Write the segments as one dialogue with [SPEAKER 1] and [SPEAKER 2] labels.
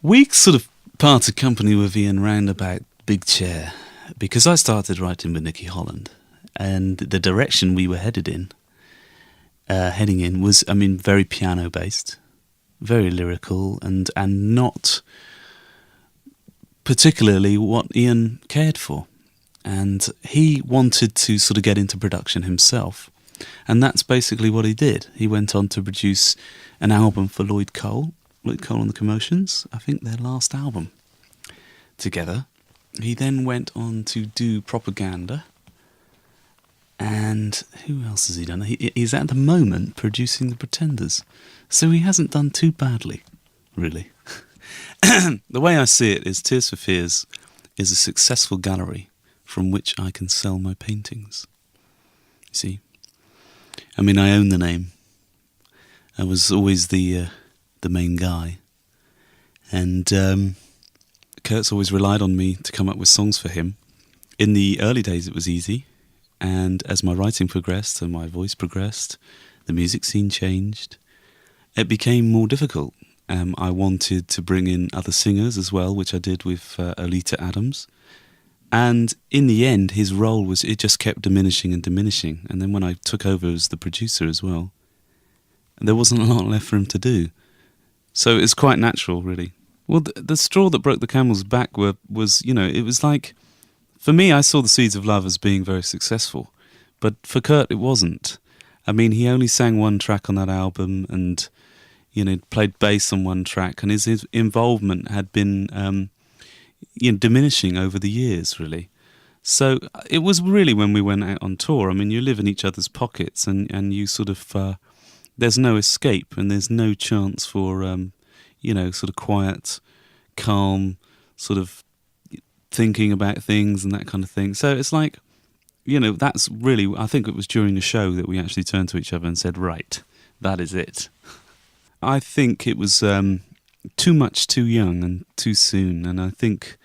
[SPEAKER 1] We sort of parted company with Ian round about Big Chair because I started writing with Nicky Holland, and the direction we were heading in was, I mean, very piano based, very lyrical, and not particularly what Ian cared for. And he wanted to sort of get into production himself, and that's basically what he did. He went on to produce an album for Lloyd Cole and the Commotions, I think their last album together. He then went on to do Propaganda, and who else has he done? He's at the moment producing The Pretenders, so he hasn't done too badly, really. The way I see it is Tears for Fears is a successful gallery from which I can sell my paintings. You see? I mean, I own the name. I was always the main guy. And Kurt's always relied on me to come up with songs for him. In the early days it was easy, and as my writing progressed and my voice progressed, the music scene changed. It became more difficult. I wanted to bring in other singers as well, which I did with Oleta Adams. And in the end, his role it just kept diminishing and diminishing. And then when I took over as the producer as well, there wasn't a lot left for him to do. So it's quite natural, really. Well, the straw that broke the camel's back was, it was like, for me, I saw The Seeds of Love as being very successful. But for Kurt, it wasn't. I mean, he only sang one track on that album and, played bass on one track. And his involvement had been diminishing over the years, really. So it was really when we went out on tour. I mean, you live in each other's pockets, and you sort of there's no escape, and there's no chance for sort of quiet, calm, sort of thinking about things and that kind of thing. So it's like, that's really, I think it was during the show that we actually turned to each other and said, right, that is it. I think it was too much too young and too soon, and I think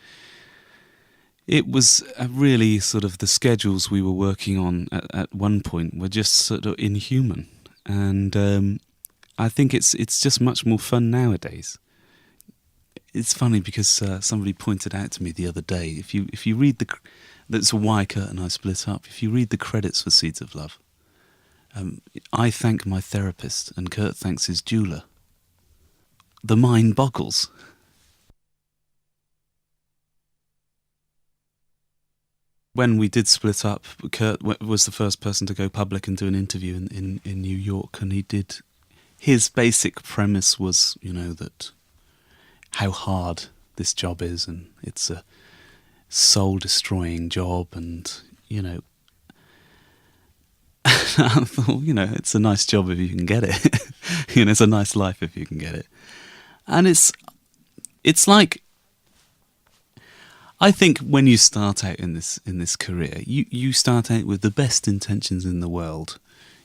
[SPEAKER 1] it was really sort of the schedules we were working on at one point were just sort of inhuman, and I think it's just much more fun nowadays. It's funny because somebody pointed out to me the other day, if you read that's why Kurt and I split up, if you read the credits for Seeds of Love, I thank my therapist and Kurt thanks his jeweller. The mind boggles. When we did split up, Kurt was the first person to go public and do an interview in New York, and he did. His basic premise was, that how hard this job is, and it's a soul-destroying job, and, I thought, it's a nice job if you can get it. It's a nice life if you can get it. And it's like, I think when you start out in this career, you start out with the best intentions in the world.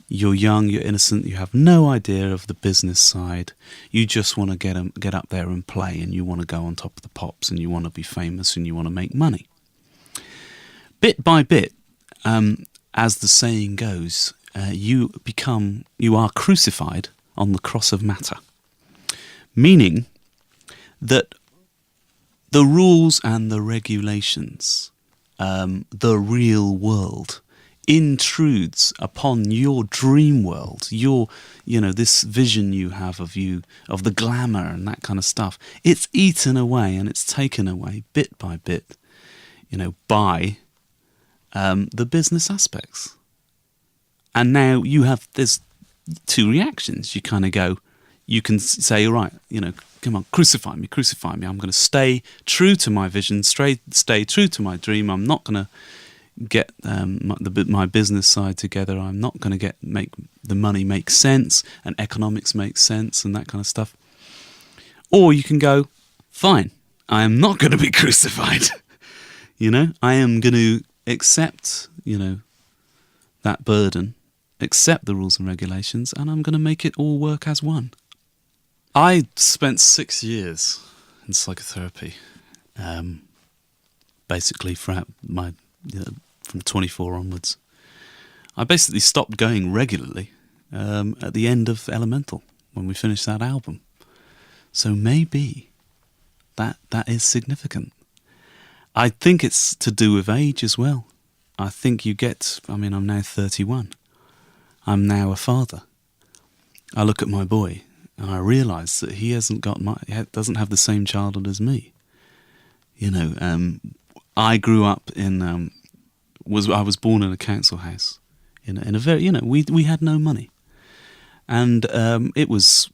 [SPEAKER 1] You're young, you're innocent, you have no idea of the business side. You just want to get up there and play, and you want to go on top of the pops, and you want to be famous, and you want to make money. Bit by bit, as the saying goes, you are crucified on the cross of matter. Meaning that the rules and the regulations, the real world, intrudes upon your dream world, this vision you have of the glamour and that kind of stuff. It's eaten away and it's taken away bit by bit, by the business aspects. And now there's two reactions. You kind of go, you can say, all right, come on, crucify me. I'm going to stay true to my vision, stay true to my dream. I'm not going to get my business side together. I'm not going to make the money make sense and economics make sense and that kind of stuff. Or you can go, fine, I am not going to be crucified. I am going to accept, that burden, accept the rules and regulations, and I'm going to make it all work as one. I spent 6 years in psychotherapy, basically throughout my, from 24 onwards. I basically stopped going regularly at the end of Elemental, when we finished that album. So maybe that is significant. I think it's to do with age as well. I think you get, I mean, I'm now 31. I'm now a father. I look at my boy and I realise that he doesn't have the same childhood as me. You know, I grew up in, I was born in a council house. In a very, you know, we had no money. And it was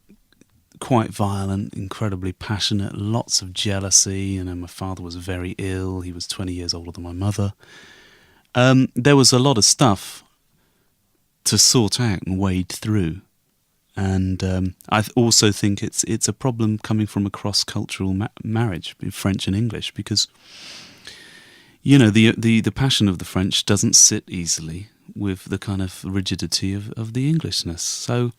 [SPEAKER 1] quite violent, incredibly passionate, lots of jealousy. You know, my father was very ill. He was 20 years older than my mother. There was a lot of stuff to sort out and wade through. And I also think it's a problem coming from a cross-cultural marriage, French and English, because, you know, the passion of the French doesn't sit easily with the kind of rigidity of the Englishness. So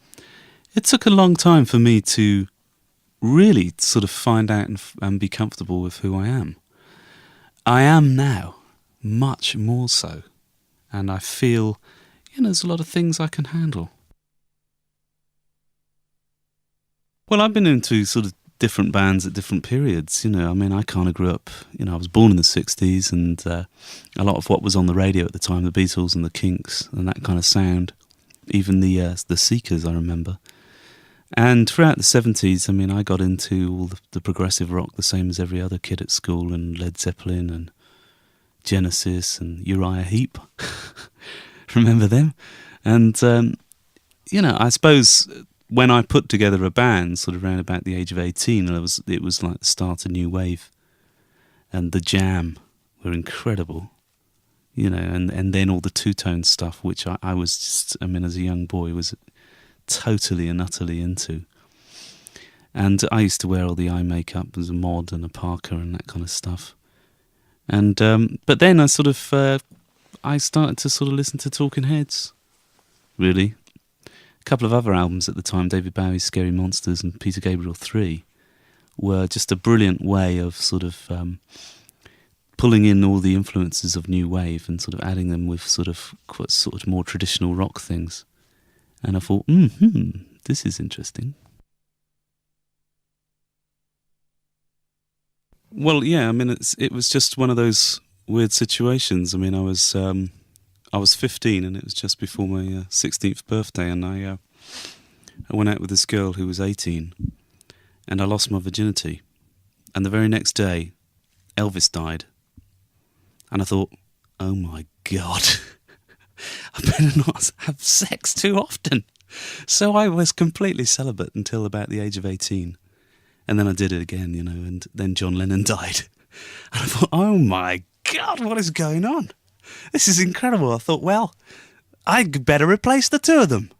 [SPEAKER 1] it took a long time for me to really sort of find out and be comfortable with who I am. I am now, much more so. And I feel, you know, there's a lot of things I can handle. Well, I've been into sort of different bands at different periods, you know. I mean, I kind of grew up, you know, I was born in the 60s, and a lot of what was on the radio at the time, the Beatles and the Kinks and that kind of sound, even the Seekers, I remember. And throughout the 70s, I mean, I got into all the progressive rock, the same as every other kid at school, and Led Zeppelin and Genesis and Uriah Heep. Remember them? And, you know, I suppose when I put together a band sort of around about the age of 18, it was like the start of New Wave. And the Jam were incredible, you know, and then all the two-tone stuff, which I was just, I mean, as a young boy, was totally and utterly into. And I used to wear all the eye makeup as a mod and a parka and that kind of stuff. And but then I sort of I started to sort of listen to Talking Heads, really. A couple of other albums at the time, David Bowie's Scary Monsters and Peter Gabriel 3, were just a brilliant way of sort of pulling in all the influences of New Wave and sort of adding them with sort of more traditional rock things. And I thought, this is interesting. Well, yeah, I mean, it was just one of those weird situations. I mean, I was 15, and it was just before my 16th birthday, and I went out with this girl who was 18, and I lost my virginity. And the very next day, Elvis died. And I thought, oh my God, I better not have sex too often. So I was completely celibate until about the age of 18. And then I did it again, you know, and then John Lennon died. And I thought, oh my God, what is going on? This is incredible. I thought, well, I'd better replace the two of them.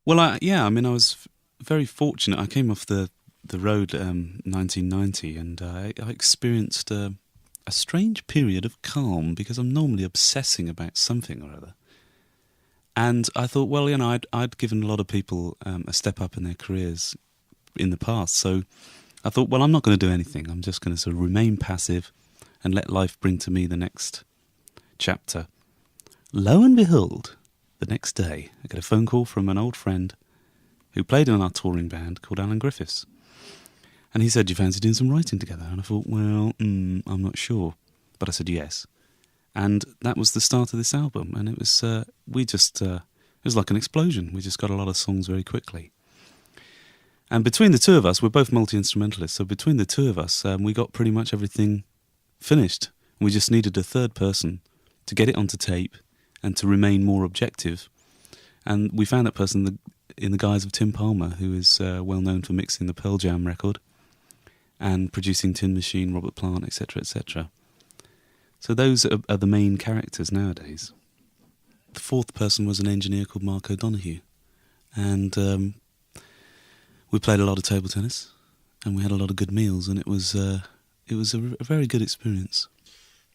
[SPEAKER 1] Well, I was very fortunate. I came off the road 1990, and I experienced a strange period of calm, because I'm normally obsessing about something or other. And I thought, well, you know, I'd given a lot of people a step up in their careers in the past, so I thought, well, I'm not going to do anything. I'm just going to sort of remain passive and let life bring to me the next chapter. Lo and behold, the next day, I get a phone call from an old friend who played in our touring band called Alan Griffiths. And he said, do you fancy doing some writing together? And I thought, well, I'm not sure. But I said yes. And that was the start of this album. And it was, it was like an explosion. We just got a lot of songs very quickly. And between the two of us, we're both multi-instrumentalists, so between the two of us, we got pretty much everything finished. We just needed a third person to get it onto tape and to remain more objective. And we found that person in the guise of Tim Palmer, who is well known for mixing the Pearl Jam record and producing Tin Machine, Robert Plant, etc., etc. So those are the main characters nowadays. The fourth person was an engineer called Mark O'Donoghue. And we played a lot of table tennis, and we had a lot of good meals, and it was a very good experience.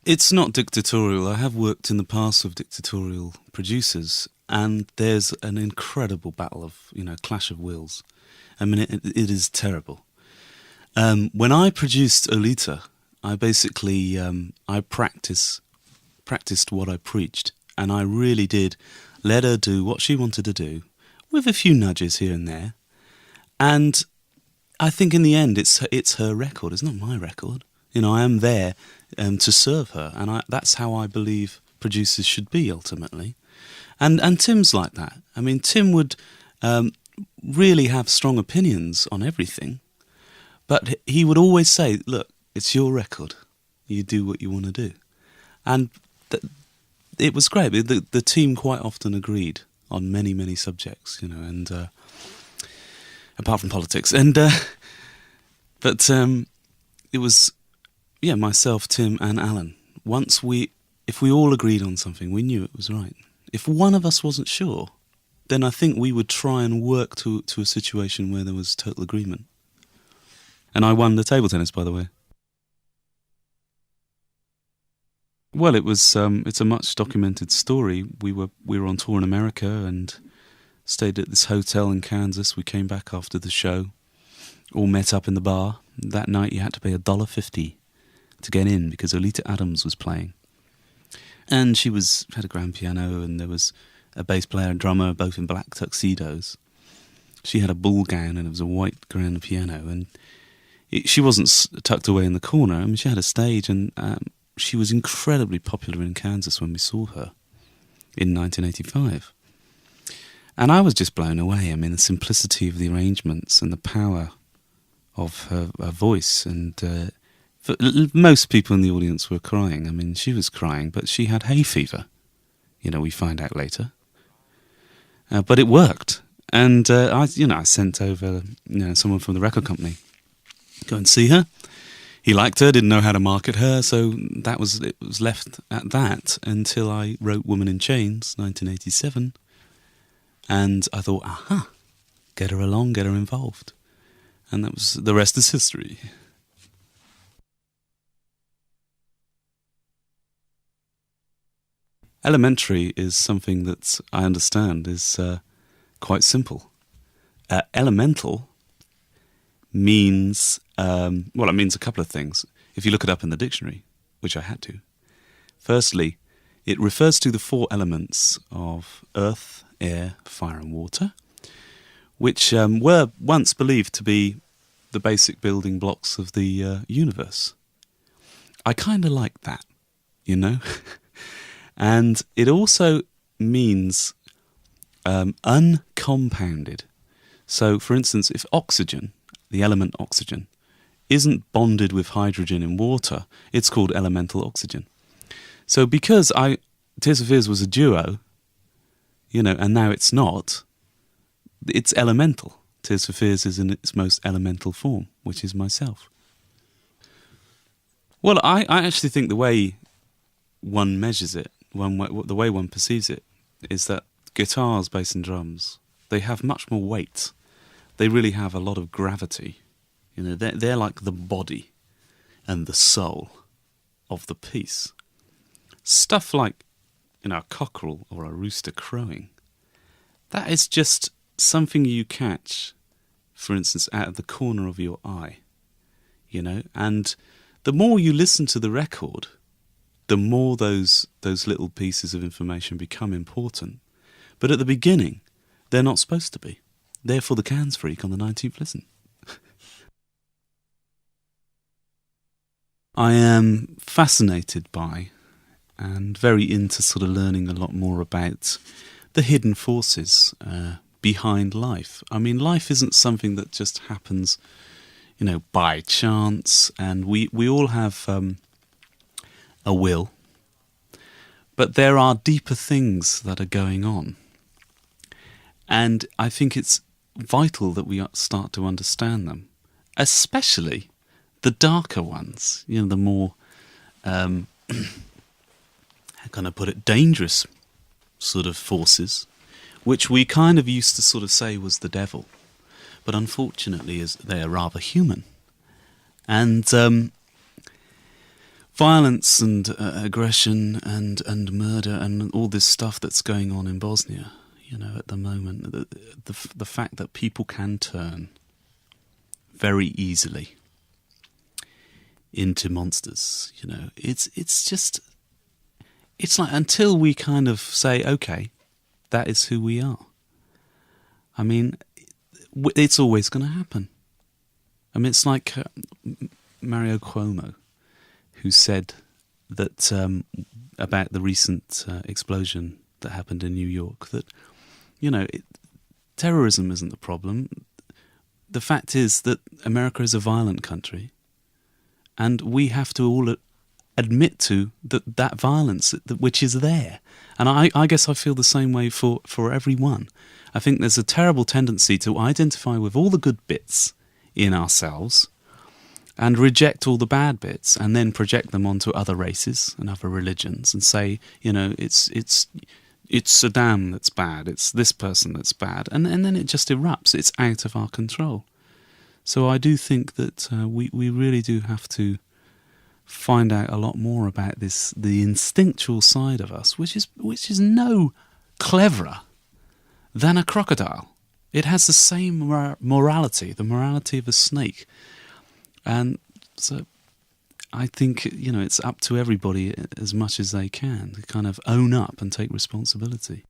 [SPEAKER 1] It's not dictatorial. I have worked in the past with dictatorial producers, and there's an incredible battle of, you know, clash of wills. I mean, it is terrible. When I produced Olita, I basically I practiced what I preached, and I really did let her do what she wanted to do, with a few nudges here and there. And I think in the end, it's her record. It's not my record. You know, I am there to serve her, and that's how I believe producers should be ultimately. And Tim's like that. I mean, Tim would really have strong opinions on everything, but he would always say, "Look, it's your record. You do what you want to do," and it was great. The team quite often agreed on many subjects, you know, and apart from politics, and but it was myself, Tim, and Alan. If we all agreed on something, we knew it was right. If one of us wasn't sure, then I think we would try and work to a situation where there was total agreement. And I won the table tennis, by the way. Well, it's a much documented story. We were on tour in America and stayed at this hotel in Kansas. We came back after the show, all met up in the bar. That night you had to pay $1.50 to get in because Oleta Adams was playing. And she had a grand piano, and there was a bass player and drummer, both in black tuxedos. She had a ball gown, and it was a white grand piano, and she wasn't tucked away in the corner. I mean, she had a stage, and she was incredibly popular in Kansas when we saw her in 1985. And I was just blown away. I mean, the simplicity of the arrangements and the power of her voice, and most people in the audience were crying. I mean, she was crying, but she had hay fever. You know, we find out later. But it worked, and I sent over someone from the record company, go and see her. He liked her, didn't know how to market her, so it was left at that until I wrote Woman in Chains, 1987, and I thought, aha, get her along, get her involved, and the rest is history. Elementary is something that I understand is quite simple. Elemental means, it means a couple of things. If you look it up in the dictionary, which I had to. Firstly, it refers to the four elements of earth, air, fire and water, which were once believed to be the basic building blocks of the universe. I kind of like that, you know? And it also means uncompounded. So, for instance, if oxygen, the element oxygen, isn't bonded with hydrogen in water, it's called elemental oxygen. So because Tears for Fears was a duo, you know, and now it's not, it's elemental. Tears for Fears is in its most elemental form, which is myself. Well, I actually think the way one measures it, the way one perceives it, is that guitars, bass and drums, they have much more weight. They really have a lot of gravity. You know, they're like the body and the soul of the piece. Stuff like, you know, a cockerel or a rooster crowing, that is just something you catch, for instance, out of the corner of your eye, you know, and the more you listen to the record, the more those little pieces of information become important. But at the beginning, they're not supposed to be. They're for the cans freak on the 19th listen. I am fascinated by and very into sort of learning a lot more about the hidden forces behind life. I mean, life isn't something that just happens, you know, by chance, and we all have a will, but there are deeper things that are going on, and I think it's vital that we start to understand them, especially the darker ones, you know, the more how can I put it, dangerous sort of forces, which we kind of used to sort of say was the devil, but unfortunately they are rather human. And violence and aggression and murder and all this stuff that's going on in Bosnia, you know, at the moment, the fact that people can turn very easily into monsters, you know, it's like until we kind of say, okay, that is who we are, I mean, it's always going to happen. I mean, it's like Mario Cuomo, who said that about the recent explosion that happened in New York, that, you know, terrorism isn't the problem. The fact is that America is a violent country, and we have to all admit to that violence which is there. And I guess I feel the same way for everyone. I think there's a terrible tendency to identify with all the good bits in ourselves and reject all the bad bits, and then project them onto other races and other religions and say, you know, it's Saddam that's bad, it's this person that's bad, and then it just erupts. It's out of our control. So I do think that we really do have to find out a lot more about this, the instinctual side of us, which is no cleverer than a crocodile. It has the same morality, the morality of a snake. And so I think, you know, it's up to everybody as much as they can to kind of own up and take responsibility.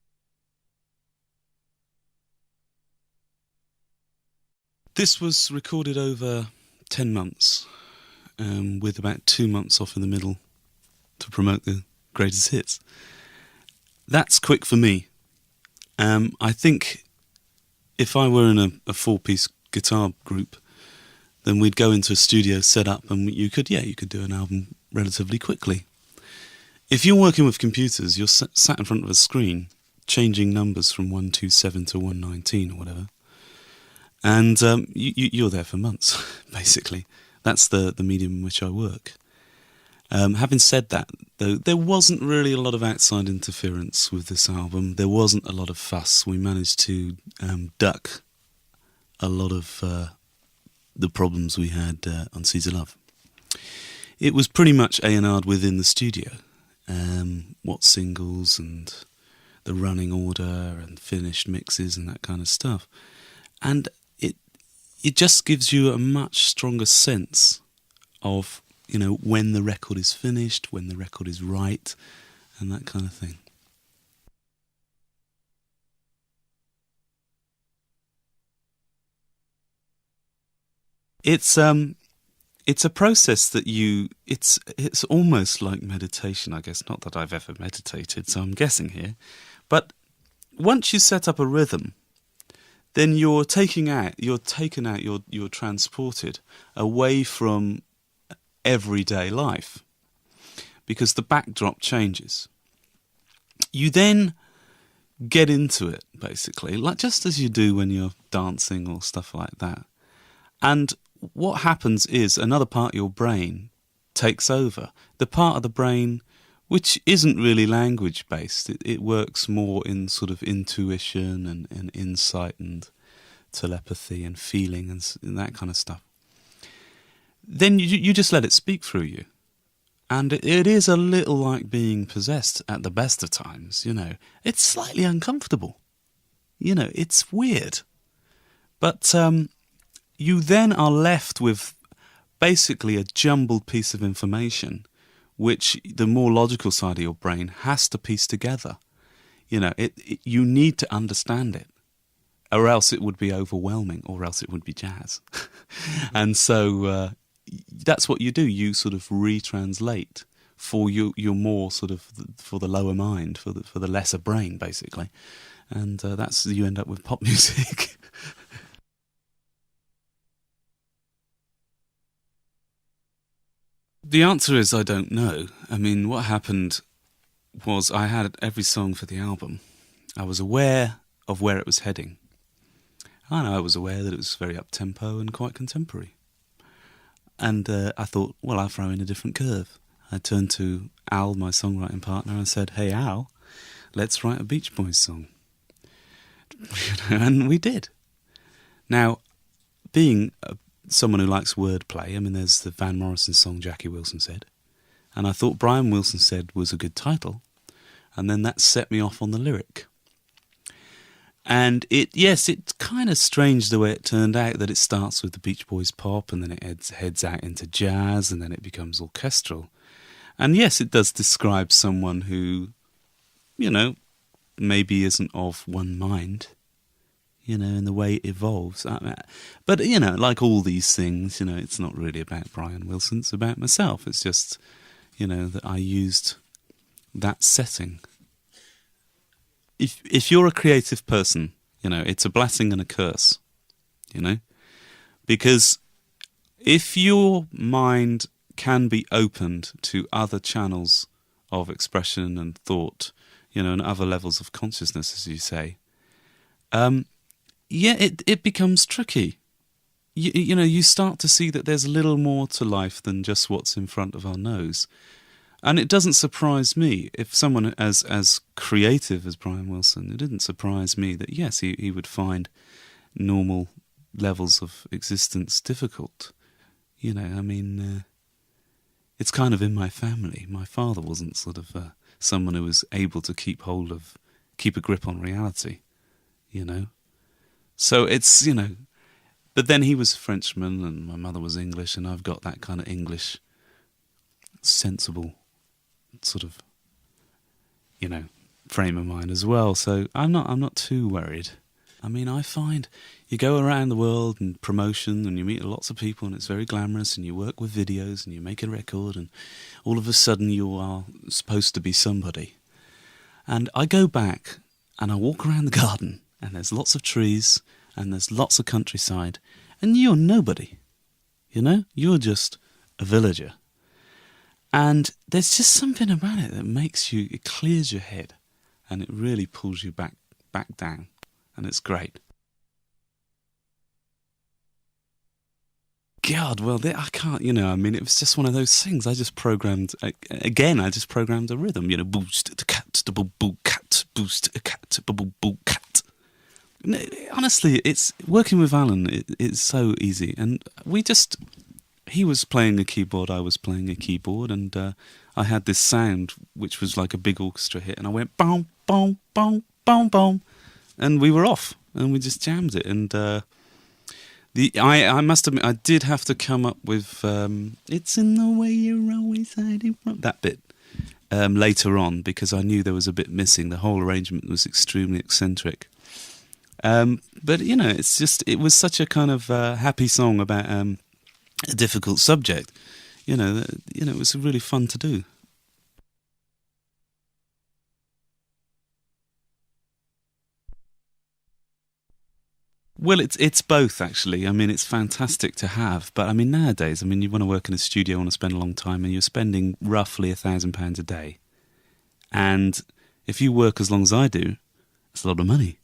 [SPEAKER 1] This was recorded over 10 months, with about 2 months off in the middle to promote the greatest hits. That's quick for me. I think if I were in a four-piece guitar group, then we'd go into a studio, set up, and you could do an album relatively quickly. If you're working with computers, you're sat in front of a screen, changing numbers from 127 to 119 or whatever, and you're there for months, basically. That's the medium in which I work. Having said that, though, there wasn't really a lot of outside interference with this album. There wasn't a lot of fuss. We managed to duck a lot of the problems we had on Seeds of Love. It was pretty much A&R'd within the studio. What singles and the running order and finished mixes and that kind of stuff. And it just gives you a much stronger sense of, you know, when the record is finished, when the record is right, and that kind of thing. It's a process that it's almost like meditation, I guess. Not that I've ever meditated, so I'm guessing here. But once you set up a rhythm, then you're transported away from everyday life, because the backdrop changes. You then get into it, basically, like just as you do when you're dancing or stuff like that. And what happens is another part of your brain takes over. The part of the brain which isn't really language-based. It works more in sort of intuition and insight and telepathy and feeling and that kind of stuff. Then you just let it speak through you. And it is a little like being possessed at the best of times, you know. It's slightly uncomfortable. You know, it's weird. But you then are left with basically a jumbled piece of information which the more logical side of your brain has to piece together. You know, you need to understand it, or else it would be overwhelming, or else it would be jazz. And so that's what you do. You sort of retranslate for your more sort of for the lower mind, for the lesser brain, basically. And that's you end up with pop music. The answer is I don't know. I mean, what happened was I had every song for the album. I was aware of where it was heading. And I was aware that it was very up-tempo and quite contemporary. And I thought, well, I'll throw in a different curve. I turned to Al, my songwriting partner, and said, hey, Al, let's write a Beach Boys song. And we did. Now, being someone who likes wordplay, I mean, there's the Van Morrison song Jackie Wilson Said, and I thought Brian Wilson Said was a good title, and then that set me off on the lyric. And it's kind of strange the way it turned out, that it starts with the Beach Boys pop, and then it heads out into jazz, and then it becomes orchestral. And yes, it does describe someone who, you know, maybe isn't of one mind. you know, in the way it evolves. But, you know, like all these things, you know, it's not really about Brian Wilson, it's about myself. It's just, you know, that I used that setting. If you're a creative person, you know, it's a blessing and a curse, you know, because if your mind can be opened to other channels of expression and thought, you know, and other levels of consciousness, as you say, yeah, it becomes tricky. You know, you start to see that there's a little more to life than just what's in front of our nose. And it doesn't surprise me if someone as creative as Brian Wilson, it didn't surprise me that, yes, he would find normal levels of existence difficult. You know, I mean, it's kind of in my family. My father wasn't sort of someone who was able to keep a grip on reality, you know. So it's, you know, but then he was a Frenchman and my mother was English, and I've got that kind of English, sensible sort of, you know, frame of mind as well. So I'm not too worried. I mean, I find you go around the world and promotion and you meet lots of people and it's very glamorous and you work with videos and you make a record and all of a sudden you are supposed to be somebody. And I go back and I walk around the garden and there's lots of trees and there's lots of countryside and you're nobody, you know? You're just a villager. And there's just something about it that makes you, it clears your head and it really pulls you back down. And it's great. God, well, I can't, you know, I mean, it was just one of those things. I just programmed a rhythm, you know, boost the cat, the boo cat, boost a cat, boo cat. Honestly, it's working with Alan, it's so easy. And he was playing a keyboard, I was playing a keyboard, and I had this sound which was like a big orchestra hit, and I went, boom, boom, boom, boom, boom. And we were off, and we just jammed it. And I must admit, I did have to come up with "It's in the way you're always hiding from" that bit later on, because I knew there was a bit missing. The whole arrangement was extremely eccentric. But you know, it was such a kind of happy song about a difficult subject. You know, it was really fun to do. Well, it's both, actually. I mean, it's fantastic to have, but I mean, nowadays, I mean, you want to work in a studio, want to spend a long time, and you're spending roughly £1,000 a day. And if you work as long as I do, it's a lot of money.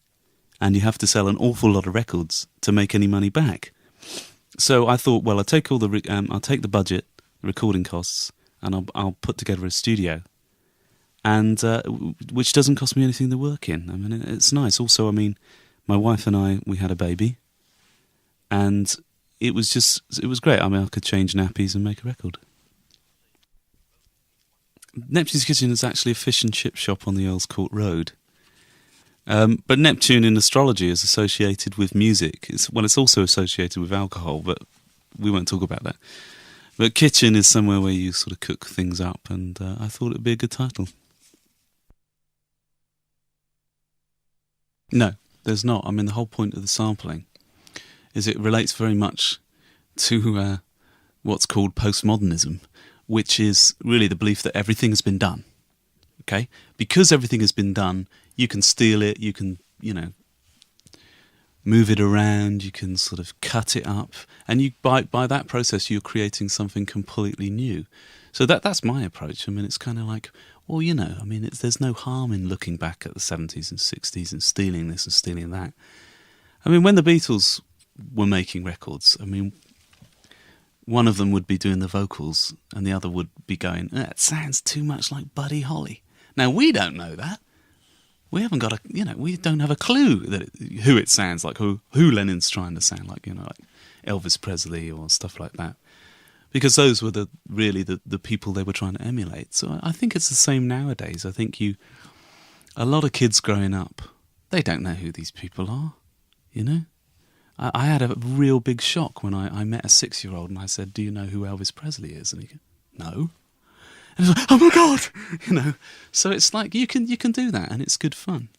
[SPEAKER 1] And you have to sell an awful lot of records to make any money back. So I thought, well, I'll take the budget, the recording costs, and I'll put together a studio, and which doesn't cost me anything to work in. I mean, it's nice. Also, I mean, my wife and I, we had a baby, and it was great. I mean, I could change nappies and make a record. Neptune's Kitchen is actually a fish and chip shop on the Earls Court Road. But Neptune in astrology is associated with music. It's also associated with alcohol, but we won't talk about that. But kitchen is somewhere where you sort of cook things up, and I thought it'd be a good title. No. There's not. I mean, the whole point of the sampling is it relates very much to what's called postmodernism, which is really the belief that everything has been done. Okay? Because everything has been done, you can steal it, you can, you know, move it around, you can sort of cut it up, and by that process you're creating something completely new. So that's my approach. I mean, it's kind of like, well, you know, I mean, there's no harm in looking back at the 70s and 60s and stealing this and stealing that. I mean, when the Beatles were making records, I mean, one of them would be doing the vocals and the other would be going, it sounds too much like Buddy Holly. Now, we don't know that. We haven't got we don't have a clue who it sounds like, who Lennon's trying to sound like, you know, like Elvis Presley or stuff like that. Because those were really the people they were trying to emulate. So I think it's the same nowadays. I think a lot of kids growing up, they don't know who these people are, you know? I had a real big shock when I met a 6-year-old and I said, do you know who Elvis Presley is? And he goes, no. And I was like, oh my God! You know? So it's like, you can do that and it's good fun.